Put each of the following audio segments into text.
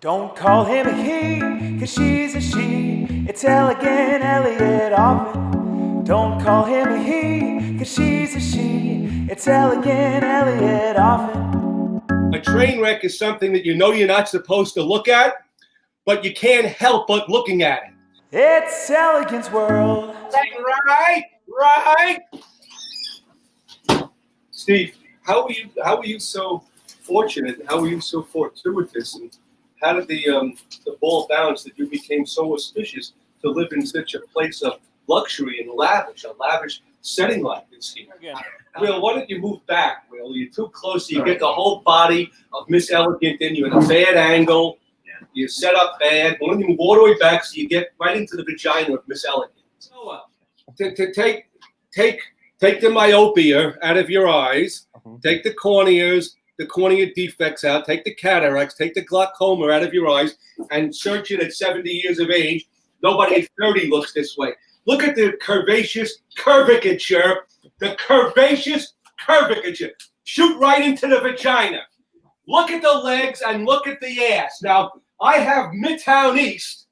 Don't call him a he, cause she's a she. It's Elegant Elliot often. Don't call him a he, cause she's a she. It's Elegant Elliot often. A train wreck is something that you know you're not supposed to look at, but you can't help but looking at it. It's Elegant's world. Right. Steve, how were you so fortunate? How were you so fortuitous? And how did the ball bounce that you became so auspicious to live in such a place of luxury and a lavish setting like this here? Will, why don't you move back, Will? You're too close. You get the whole body of Miss Elegant in you in a bad angle. You set up bad. Why don't you move all the way back so you get right into the vagina of Miss Elegant? So, to take the myopia out of your eyes, take the cornea defects out, take the cataracts, take the glaucoma out of your eyes, and search it at 70 years of age. Nobody at 30 looks this way. Look at the curvaceous curvature. The curvaceous curvature. Shoot right into the vagina. Look at the legs and look at the ass. Now, I have Midtown East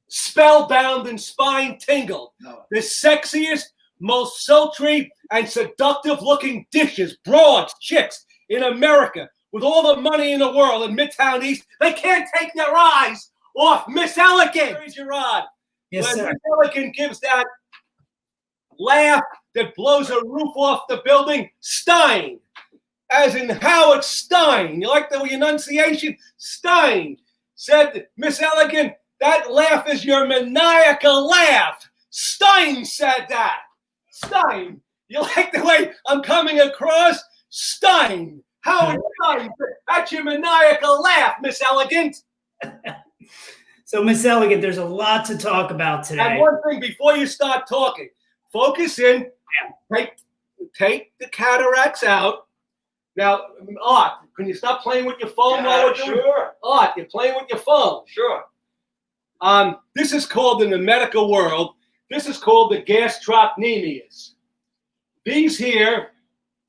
spellbound and spine tingled. The sexiest, most sultry and seductive looking dishes, broads, chicks in America with all the money in the world in Midtown East. They can't take their eyes off Miss Elegant. Gerard. Yes, when sir. Miss Elegant gives that laugh that blows a roof off the building, Stein. As in Howard Stein. You like the enunciation? Stein said, Miss Elegant, that laugh is your maniacal laugh. Stein said that. Stein. You like the way I'm coming across? Stein. Howard Stein. That's your maniacal laugh, Miss Elegant. So, Miss Elegant, there's a lot to talk about today. And one thing before you start talking, focus in. Take the cataracts out. Now, Art, can you stop playing with your phone while we're doing? Sure. Art, you're playing with your phone. Sure. This is called in the medical world, this is called the gastrocnemius. These here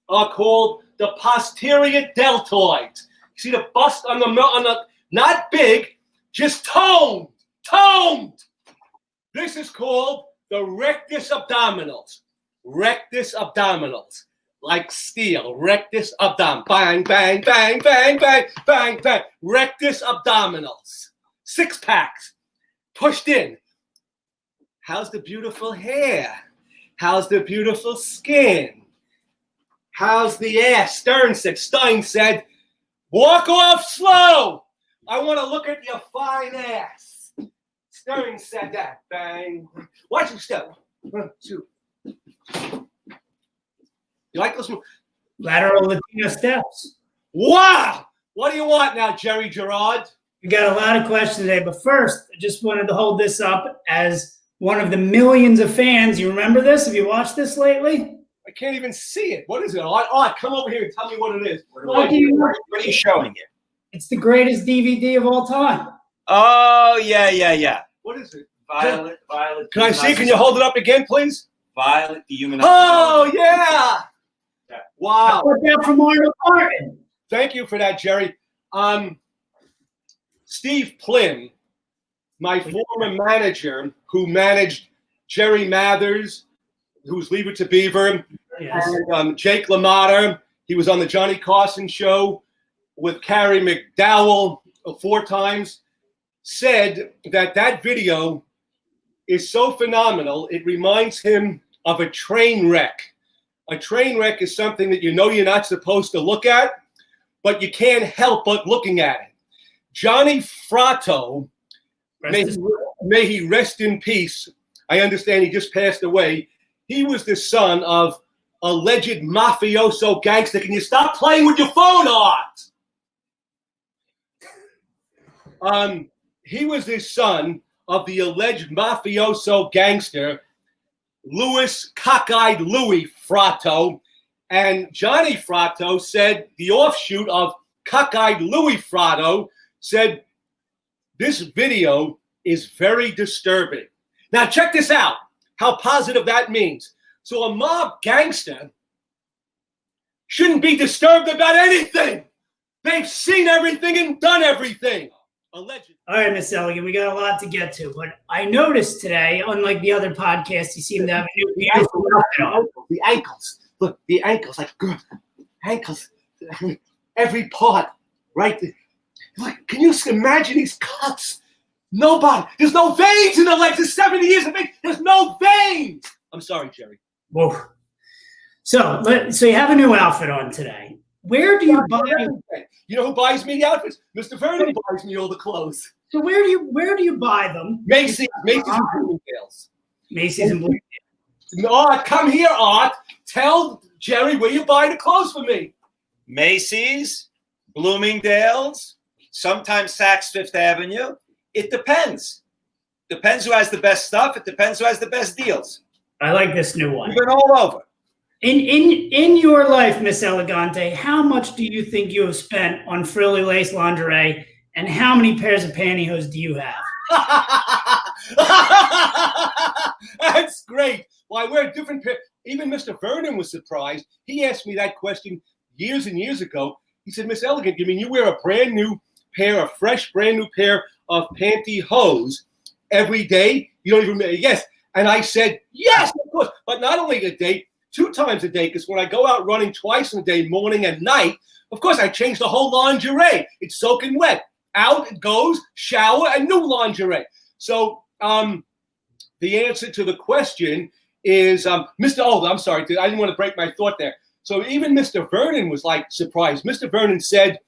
are called the posterior deltoids. You see the bust on the not big, just toned. This is called the rectus abdominals. Rectus abdominals. Like steel, rectus abdominals. Bang, bang, bang, bang, bang, bang, bang. Rectus abdominals. 6-packs. Pushed in. How's the beautiful hair? How's the beautiful skin? How's the ass? Stein said, walk off slow. I want to look at your fine ass. Stern said that. Bang. Watch him step. 1, 2. You like those? Lateral Latino steps. Wow! What do you want now, Jerry Gerard? We got a lot of questions today, but first, I just wanted to hold this up as one of the millions of fans. You remember this? Have you watched this lately? I can't even see it. What is it? Oh, come over here and tell me what it is. What are you showing it? It's the greatest DVD of all time. Oh, yeah. What is it? Violet. Can I see? Can you hold it up again, please? Violet, the human. Oh, yeah. Wow. I put that from Arnold Martin. Thank you for that, Jerry. Steve Plym, my former manager who managed Jerry Mathers, who's Leave It to Beaver, Yes. and Jake LaMotta. He was on the Johnny Carson show with Carrie McDowell 4 times, said that video is so phenomenal, it reminds him of a train wreck. A train wreck is something that you know you're not supposed to look at, but you can't help but looking at it. Johnny Fratto, may he rest in peace. I understand he just passed away. He was the son of alleged mafioso gangster. Can you stop playing with your phone, Art? He was the son of the alleged mafioso gangster, Louis Cockeyed Louis Fratto, and Johnny Fratto said, the offshoot of Cockeyed Louis Fratto said, this video is very disturbing. Now check this out, how positive that means. So a mob gangster shouldn't be disturbed about anything. They've seen everything and done everything. Allegedly. All right, Miss Elegant, we got a lot to get to, but I noticed today, unlike the other podcasts, you seem to have a new beautiful outfit on. The ankles. Look, the ankles, like ankles. Every part, right? Look, can you imagine these cuts? Nobody. There's no veins in the legs. There's 70 years of age. There's no veins. I'm sorry, Jerry. Whoa. So you have a new outfit on today. Where do you buy? You know who buys me the outfits? Mr. Vernon buys me all the clothes. So where do you buy them? Macy's and Bloomingdale's. Macy's and Bloomingdale's. Art, come here, Art. Tell Jerry where you buy the clothes for me. Macy's, Bloomingdale's, sometimes Saks Fifth Avenue. It depends. Depends who has the best stuff. It depends who has the best deals. I like this new one. We've been all over. In your life, Miss Elegante, how much do you think you have spent on frilly lace lingerie, and how many pairs of pantyhose do you have? That's great. Well, I wear a different pair. Even Mr. Vernon was surprised. He asked me that question years and years ago. He said, Miss Elegant, you mean you wear a brand new pair, a fresh brand new pair of pantyhose every day? You don't even, yes. And I said, yes, of course. But not only a day, 2 times a day, because when I go out running twice in a day, morning and night, of course, I change the whole lingerie. It's soaking wet. Out it goes, shower, and new lingerie. So the answer to the question is, Mr. Oh, I'm sorry. I didn't want to break my thought there. So even Mr. Vernon was like surprised. Mr. Vernon said,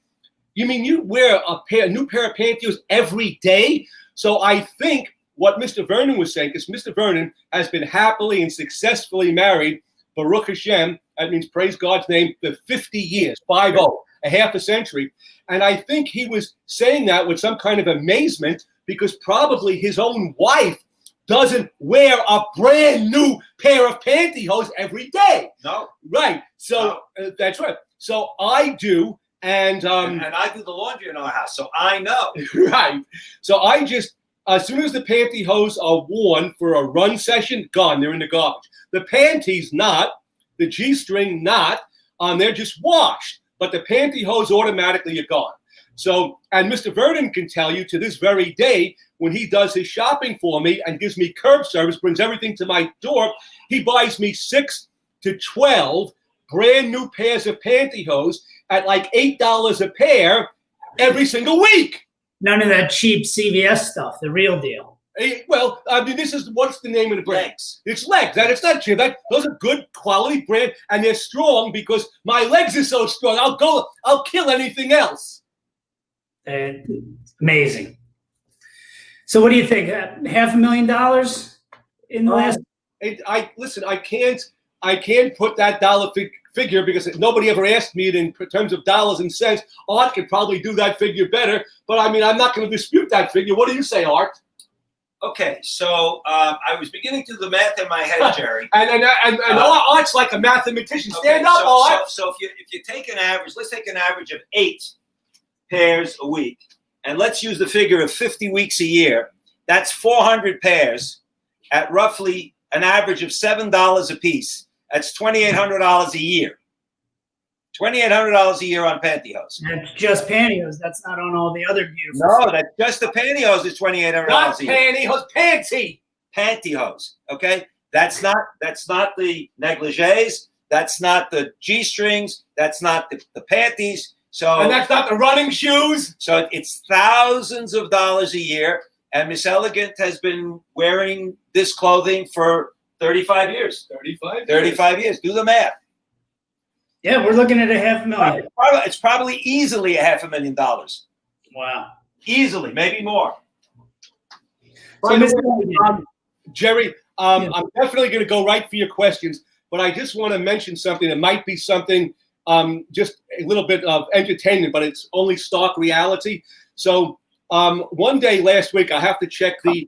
you mean you wear a new pair of pantyhose every day? So I think what Mr. Vernon was saying, because Mr. Vernon has been happily and successfully married, Baruch Hashem, that means praise God's name, for 50 years, 50, a half a century. And I think he was saying that with some kind of amazement because probably his own wife doesn't wear a brand new pair of pantyhose every day. No. Right. So that's right. So I do. And I do the laundry in our house, so I know. Right. So I just, as soon as the pantyhose are worn for a run session, gone. They're in the garbage. The panties not, the G-string not, they're just washed. But the pantyhose automatically are gone. So, and Mr. Vernon can tell you to this very day, when he does his shopping for me and gives me curb service, brings everything to my door, he buys me 6 to 12 brand new pairs of pantyhose at like $8 a pair every single week. None of that cheap CVS stuff, the real deal. Well, I mean, this is, what's the name of the brand? Legs. It's Legs. And it's not cheap. Those are good quality brand, and they're strong because my legs are so strong. I'll kill anything else. Amazing. So what do you think? $500,000 in the last? Listen, I can't put that dollar figure because nobody ever asked me it in terms of dollars and cents. Art could probably do that figure better, but I mean, I'm not going to dispute that figure. What do you say, Art? Okay, so I was beginning to do the math in my head, Jerry. and Art's like a mathematician. Stand up, Art. So if you take an average, let's take an average of 8 pairs a week, and let's use the figure of 50 weeks a year. That's 400 pairs at roughly an average of $7 a piece. That's $2,800 a year. $2,800 a year on pantyhose. That's just pantyhose. That's not on all the other beautiful No, stuff. that's just the pantyhose is $2,800 Not a year. pantyhose, panty. Pantyhose. Okay, that's not the negligees. That's not the G-strings. That's not the panties. So And that's not the running shoes. So it's thousands of dollars a year. And Miss Elegant has been wearing this clothing for 35 years. 35 years. Do the math. Yeah, we're looking at $500,000. It's probably easily $500,000. Wow. Easily, maybe more. So, Mr. Elegant, Jerry, I'm definitely going to go right for your questions, but I just want to mention something that might be something just a little bit of entertainment, but it's only stark reality. So one day last week, I have to check the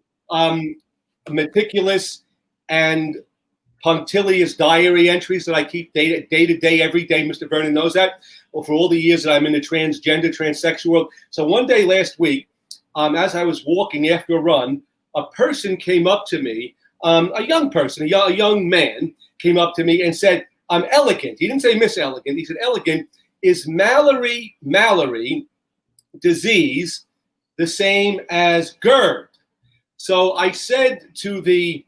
meticulous and punctilious diary entries that I keep day to day, every day. Mr. Vernon knows that. Well, for all the years that I'm in the transgender, transsexual world. So one day last week, as I was walking after a run, a person came up to me, a young person, a young man came up to me and said, I'm Elegant. He didn't say Miss Elegant. He said, Elegant, is Mallory disease the same as GERD. So I said to the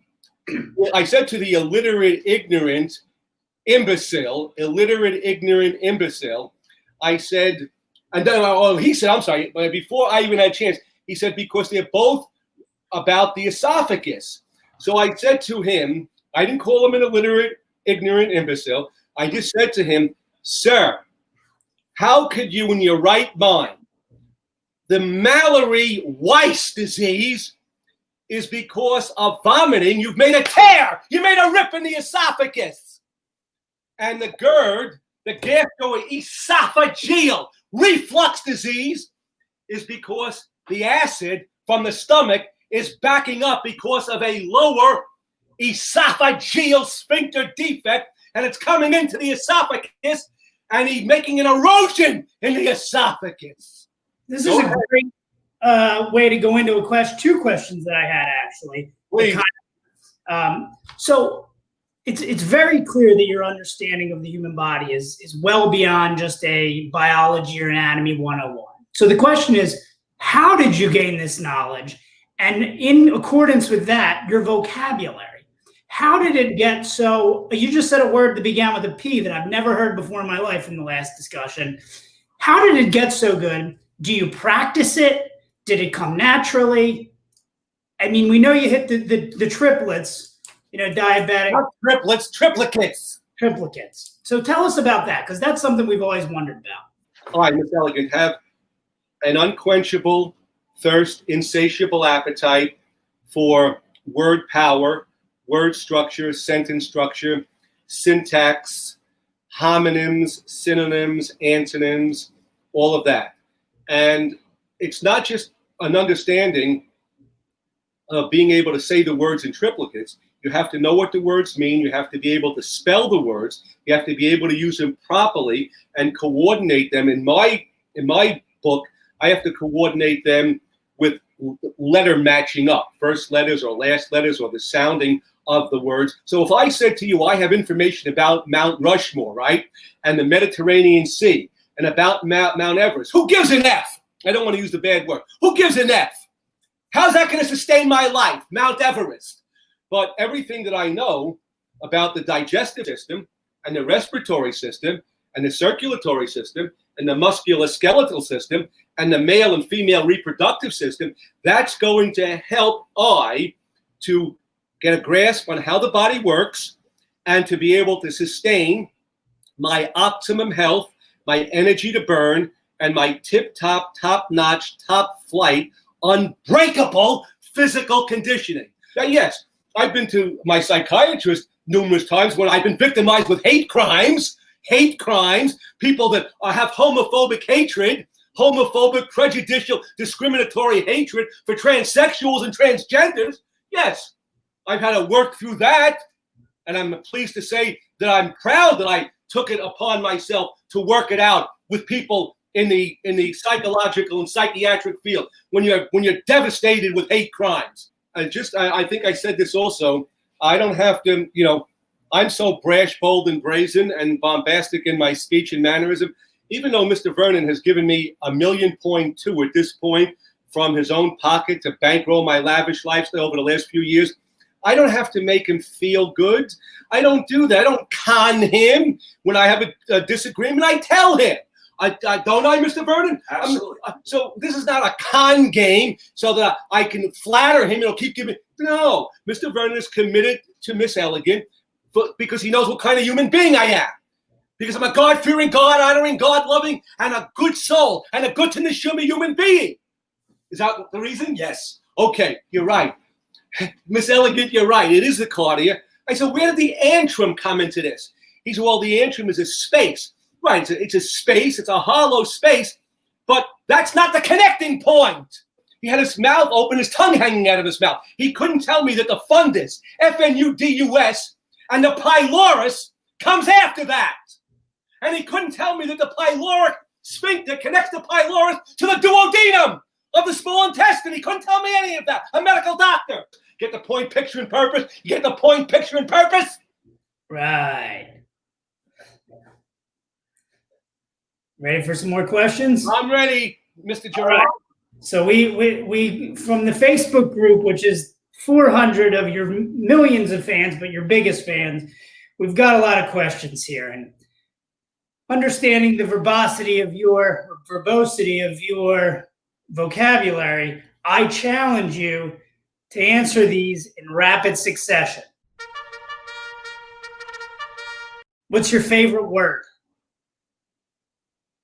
illiterate, ignorant imbecile, I said, and then he said, I'm sorry, but before I even had a chance, he said, because they're both about the esophagus. So I said to him, I didn't call him an illiterate, ignorant imbecile. I just said to him, sir, how could you in your right mind, the Mallory-Weiss disease is because of vomiting. You've made a tear. You made a rip in the esophagus. And the GERD, the gastroesophageal reflux disease, is because the acid from the stomach is backing up because of a lower esophageal sphincter defect, and it's coming into the esophagus, and he's making an erosion in the esophagus. This is a great way to go into two questions that I had, actually. Please. So it's very clear that your understanding of the human body is well beyond just a biology or anatomy 101. So the question is, how did you gain this knowledge? And in accordance with that, your vocabulary. How did it get so? You just said a word that began with a P that I've never heard before in my life in the last discussion. How did it get so good? Do you practice it? Did it come naturally? I mean, we know you hit the triplets, diabetic. Not triplets, triplicates. Triplicates. So tell us about that, because that's something we've always wondered about. All right, Miss Elegant, have an unquenchable thirst, insatiable appetite for word power, word structure, sentence structure, syntax, homonyms, synonyms, antonyms, all of that. And it's not just an understanding of being able to say the words in triplicates. You have to know what the words mean. You have to be able to spell the words. You have to be able to use them properly and coordinate them. In my book, I have to coordinate them with letter matching up, first letters or last letters or the sounding of the words. So if I said to you, I have information about Mount Rushmore, right, and the Mediterranean Sea, and about Mount Everest, who gives an F? I don't want to use the bad word. Who gives an F? How's that going to sustain my life? Mount Everest. But everything that I know about the digestive system and the respiratory system and the circulatory system and the musculoskeletal system and the male and female reproductive system, that's going to help I to get a grasp on how the body works and to be able to sustain my optimum health, my energy to burn, and my tip-top, top-notch, top-flight, unbreakable physical conditioning. Now, yes, I've been to my psychiatrist numerous times when I've been victimized with hate crimes, people that have homophobic hatred, homophobic, prejudicial, discriminatory hatred for transsexuals and transgenders. Yes, I've had to work through that, and I'm pleased to say that I'm proud that I took it upon myself to work it out with people in the psychological and psychiatric field when you're devastated with hate crimes. I think I said this also. I don't have to, I'm so brash, bold, and brazen and bombastic in my speech and mannerism. Even though Mr. Vernon has given me $1.2 million at this point from his own pocket to bankroll my lavish lifestyle over the last few years, I don't have to make him feel good. I don't do that. I don't con him when I have a disagreement. I tell him. Don't I, Mr. Vernon? Absolutely. So this is not a con game so that I can flatter him and he'll keep giving. No, Mr. Vernon is committed to Miss Elegant because he knows what kind of human being I am. Because I'm a God-fearing, God-honoring, God-loving, and a good soul, and a good to neshama human being. Is that the reason? Yes. Okay, you're right. Miss Elegant, you're right. It is the cardia. I said, where did the antrim come into this? He said, well, the antrim is a space. Right, it's a space, it's a hollow space, but that's not the connecting point. He had his mouth open, his tongue hanging out of his mouth. He couldn't tell me that the fundus, F-N-U-D-U-S, and the pylorus comes after that. And he couldn't tell me that the pyloric sphincter connects the pylorus to the duodenum of the small intestine. He couldn't tell me any of that. A medical doctor. Get the point, picture, and purpose? You get the point, picture, and purpose? Right. Ready for some more questions? I'm ready, Mr. Gerard. So we from the Facebook group, which is 400 of your millions of fans, but your biggest fans, we've got a lot of questions here. And understanding the verbosity of your vocabulary, I challenge you to answer these in rapid succession. What's your favorite word?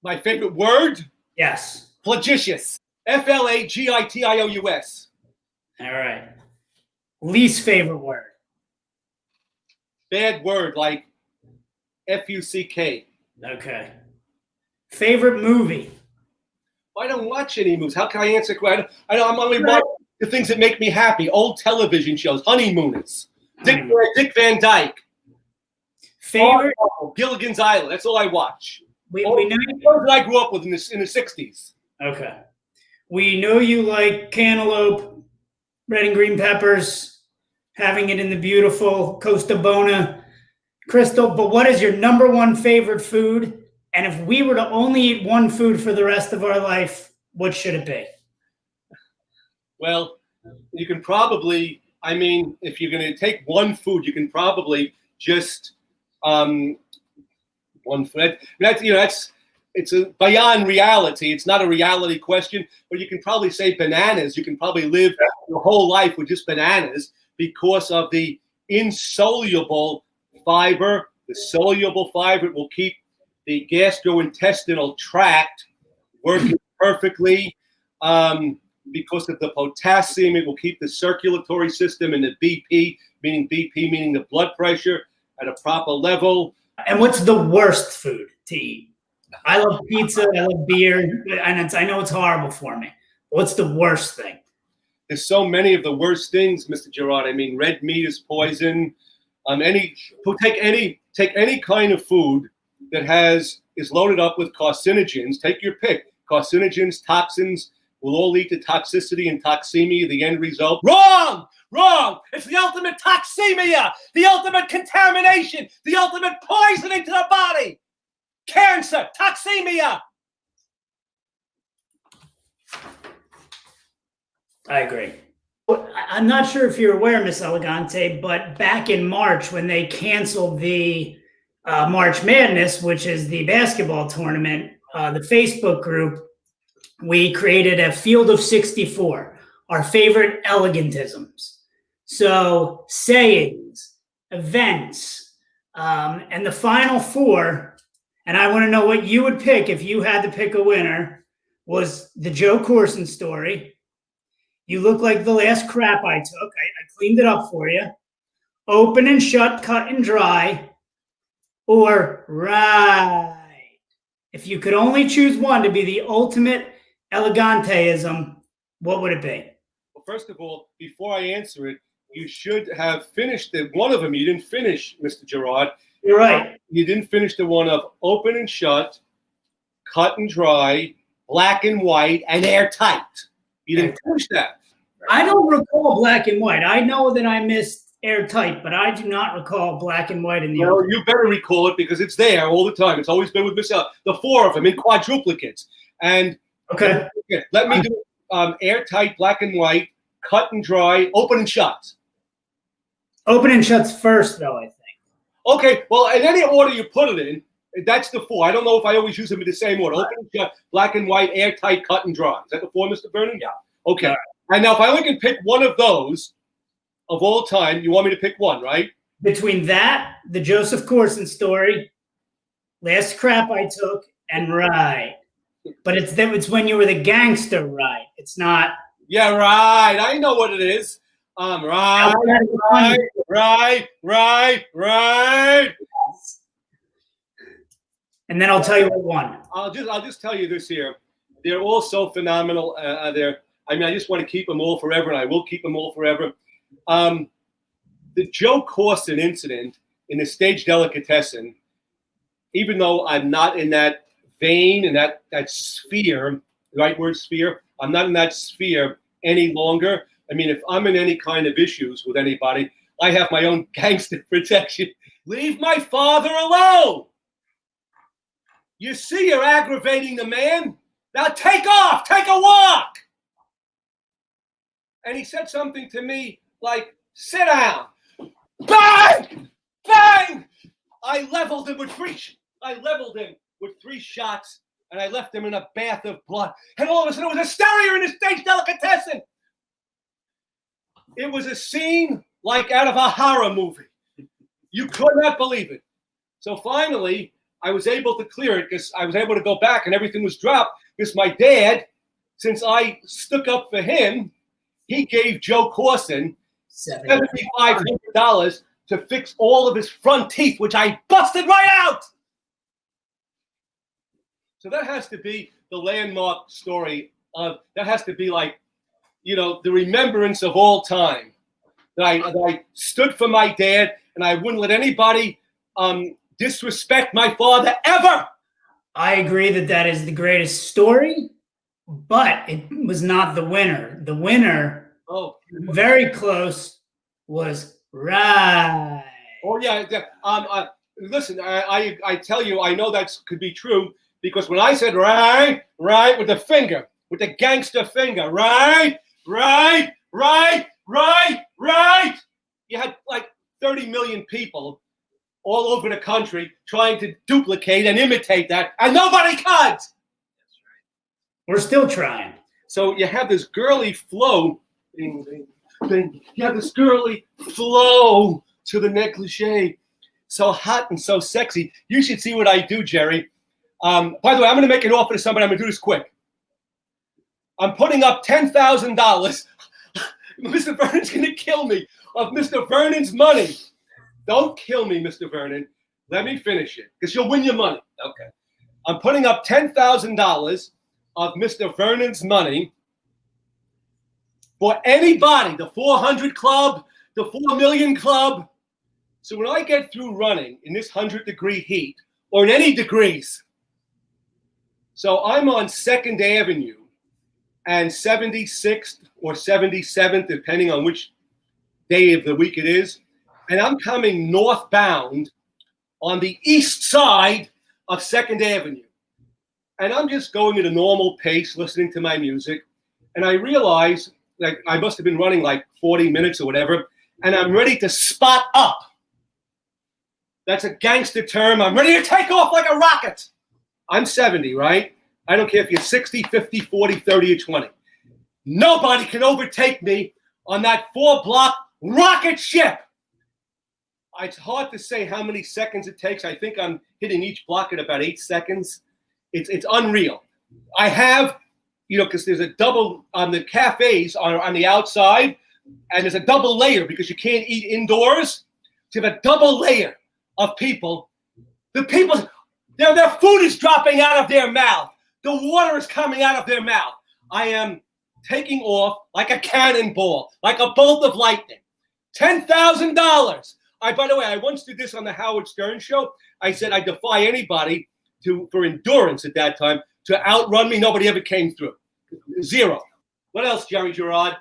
My favorite word? Yes. Flagitious. Flagitious. All right. Least favorite word? Bad word, like Fuck. Okay. Favorite movie? I don't watch any movies. How can I answer? I'm only watching the things that make me happy. Old television shows, Honeymooners, Dick Van Dyke, Favorite? Gilligan's Island. That's all I watch. We know That I grew up with in the 60s. Okay. We know you like cantaloupe, red and green peppers, having it in the beautiful Costa Bona crystal. But what is your number one favorite food? And if we were to only eat one food for the rest of our life, what should it be? Well, you can probably, if you're going to take one food, you can probably just one food. It's a beyond reality. It's not a reality question, but you can probably say bananas. You can probably live your whole life with just bananas because of the insoluble fiber. The soluble fiber will keep the gastrointestinal tract working perfectly. Because of the potassium, it will keep the circulatory system and the BP meaning the blood pressure, at a proper level. And what's the worst food to eat? I love pizza, I love beer, and I know it's horrible for me. What's the worst thing? There's so many of the worst things, Mr. Gerard. Red meat is poison. Take any kind of food that is loaded up with carcinogens. Take your pick. Carcinogens, toxins will all lead to toxicity and toxemia. The end result. Wrong! It's the ultimate toxemia, the ultimate contamination, the ultimate poisoning to the body. Cancer, toxemia. I agree. I'm not sure if you're aware, Miss Elegante, but back in March when they canceled the March Madness, which is the basketball tournament, the Facebook group, we created a field of 64, our favorite elegantisms. So sayings, events, and the final four, and I want to know what you would pick if you had to pick a winner, was the Joe Corson story. You look like the last crap I took. I cleaned it up for you. Open and shut, cut and dry, or right. If you could only choose one to be the ultimate eleganteism, what would it be? Well, first of all, before I answer it, you should have finished one of them. You didn't finish, Mr. Gerard. You're right. You didn't finish the one of open and shut, cut and dry, black and white, and airtight. You didn't finish that. I don't recall black and white. I know that I missed airtight, but I do not recall black and white in the Well, you better recall it because it's there all the time. It's always been with Miss El. The four of them in quadruplicates. And okay, let me do airtight, black and white, cut and dry, open and shut. Open and shut's first, though, I think. Okay, well, in any order you put it in, that's the four. I don't know if I always use them in the same order. Open and shut, black and white, airtight, cut and dry. Is that the four, Mr. Vernon? Yeah. Okay. Right. And now if I only can pick one of those of all time, you want me to pick one, right? Between that, the Joseph Corson story, last crap I took, and right. But it's when you were the gangster, right? It's not. Yeah, right. I know what it is. Right. And then I'll tell you what won. I'll just tell you this here. They're all so phenomenal. I just want to keep them all forever, and I will keep them all forever. The Joe Corson incident in the stage delicatessen, even though I'm not in that vein and that sphere, right word sphere, I'm not in that sphere any longer. If I'm in any kind of issues with anybody, I have my own gangster protection. Leave my father alone. You see, you're aggravating the man. Now take off. Take a walk. and he said something to me like, sit down. Bang! Bang! I leveled him with three shots, and I left him in a bath of blood. And all of a sudden, it was hysteria in the stage delicatessen. It was a scene like out of a horror movie. You could not believe it. So finally, I was able to clear it because I was able to go back and everything was dropped because my dad, since I stuck up for him, he gave Joe Corson $7,500 to fix all of his front teeth, which I busted right out. So that has to be the landmark story of, that has to be like, you know, the remembrance of all time. That I stood for my dad and I wouldn't let anybody disrespect my father ever. I agree that that is the greatest story, but it was not the winner. The winner, very close, was Right. Oh yeah. Listen, I tell you, I know that could be true because when I said right with the finger, with the gangster finger, right, you had like 30 million people all over the country trying to duplicate and imitate that, and nobody could. We're still trying. So you have this girly flow. You have this girly flow to the negligee. So hot and so sexy. You should see what I do, Jerry. By the way, I'm going to make an offer to somebody. I'm going to do this quick. I'm putting up $10,000. Mr. Vernon's going to kill me of Mr. Vernon's money. Don't kill me, Mr. Vernon. Let me finish it because you'll win your money. Okay. I'm putting up $10,000 of Mr. Vernon's money for anybody, the 400 Club, the 4 Million Club. So when I get through running in this 100-degree heat, or in any degrees, so I'm on 2nd Avenue and 76th or 77th, depending on which day of the week it is, and I'm coming northbound on the east side of 2nd Avenue. And I'm just going at a normal pace, listening to my music, and I realize like I must have been running like 40 minutes or whatever, and I'm ready to spot up. That's a gangster term. I'm ready to take off like a rocket. I'm 70, right? I don't care if you're 60, 50, 40, 30, or 20. Nobody can overtake me on that 4-block rocket ship. It's hard to say how many seconds it takes. I think I'm hitting each block at about 8 seconds. It's unreal. I have, because there's a double on the cafes on the outside, and there's a double layer because you can't eat indoors. So you have a double layer of people. The people, their food is dropping out of their mouth. The water is coming out of their mouth. I am taking off like a cannonball, like a bolt of lightning. $10,000. By the way, I once did this on the Howard Stern show. I said I defy anybody for endurance at that time to outrun me. Nobody ever came through. 0. What else, Jerry Gerard?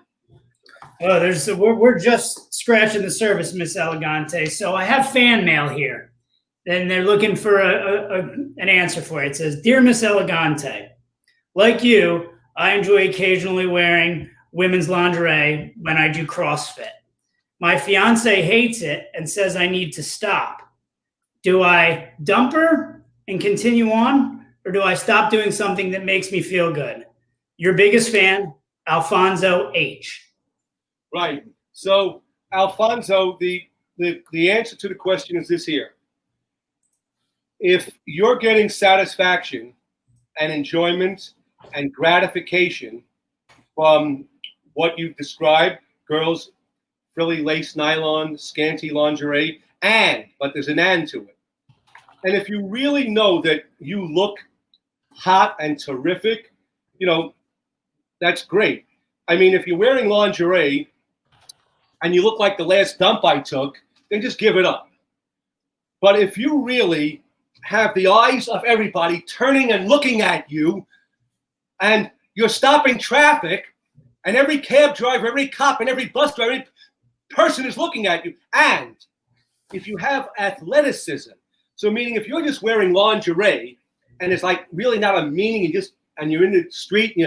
Oh, we're just scratching the surface, Miss Elegante. So I have fan mail here, and they're looking for an answer for it. It says, "Dear Miss Elegante, like you, I enjoy occasionally wearing women's lingerie when I do CrossFit. My fiance hates it and says I need to stop. Do I dump her and continue on, or do I stop doing something that makes me feel good? Your biggest fan, Alfonso H." Right. So, Alfonso, the answer to the question is this here. If you're getting satisfaction and enjoyment and gratification from what you've described, girls, frilly lace nylon, scanty lingerie, but there's an and to it. And if you really know that you look hot and terrific, that's great. I mean, if you're wearing lingerie and you look like the last dump I took, then just give it up. But if you really have the eyes of everybody turning and looking at you, and you're stopping traffic, and every cab driver, every cop, and every bus driver, every person is looking at you, and if you have athleticism, so meaning if you're just wearing lingerie and it's like really not a meaning, and you're in the street,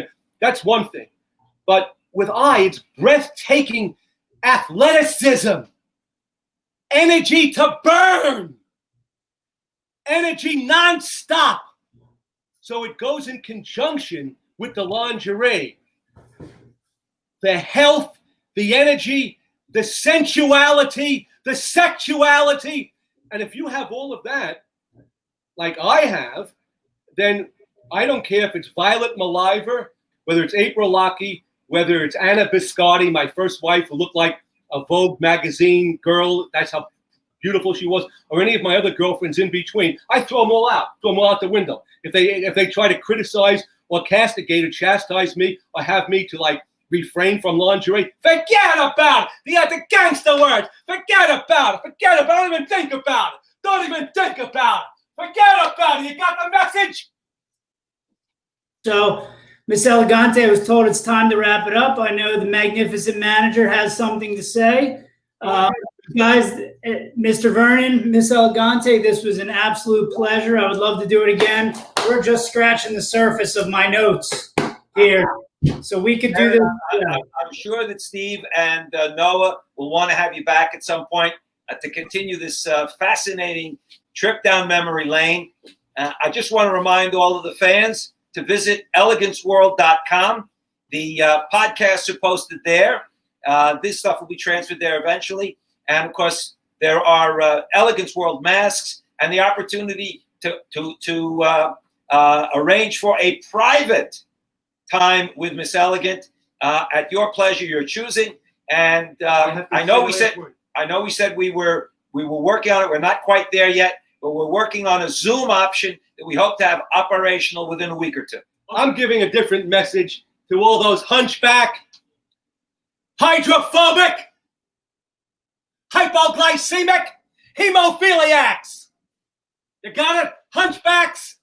that's one thing. But with eye, it's breathtaking athleticism, energy to burn, energy nonstop. So it goes in conjunction with the lingerie. The health, the energy, the sensuality, the sexuality. And if you have all of that, like I have, then I don't care if it's Violet Maliver, whether it's April Lockie, whether it's Anna Biscotti, my first wife, who looked like a Vogue magazine girl. That's how beautiful she was, or any of my other girlfriends in between. I throw them all out the window. If they try to criticize or castigate or chastise me or have me to like refrain from lingerie, forget about it. The gangster words. Forget about it. Don't even think about it. Don't even think about it. Forget about it. You got the message? So, Miss Elegante, I was told it's time to wrap it up. I know the magnificent manager has something to say. Guys, Mr. Vernon, Miss Elegante, this was an absolute pleasure. I would love to do it again. We're just scratching the surface of my notes here. So we could do this. I'm sure that Steve and Noah will want to have you back at some point to continue this fascinating trip down memory lane. I just want to remind all of the fans to visit eleganceworld.com. The podcasts are posted there. This stuff will be transferred there eventually. And, of course, there are Elegance World masks and the opportunity to arrange for a private time with Miss Elegant at your pleasure, your choosing. And I know we said we were working on it. We're not quite there yet, but we're working on a Zoom option that we hope to have operational within a week or two. I'm giving a different message to all those hunchback, hydrophobic, hypoglycemic, hemophiliacs. You got it? Hunchbacks,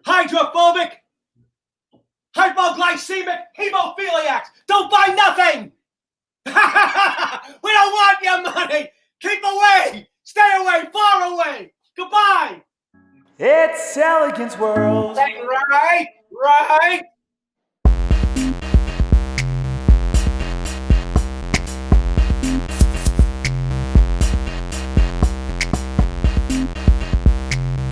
hydrophobic, hypoglycemic, hemophiliacs. Don't buy nothing. We don't want your money. Keep away. Stay away. Far away. Goodbye. It's Elegance World. Right.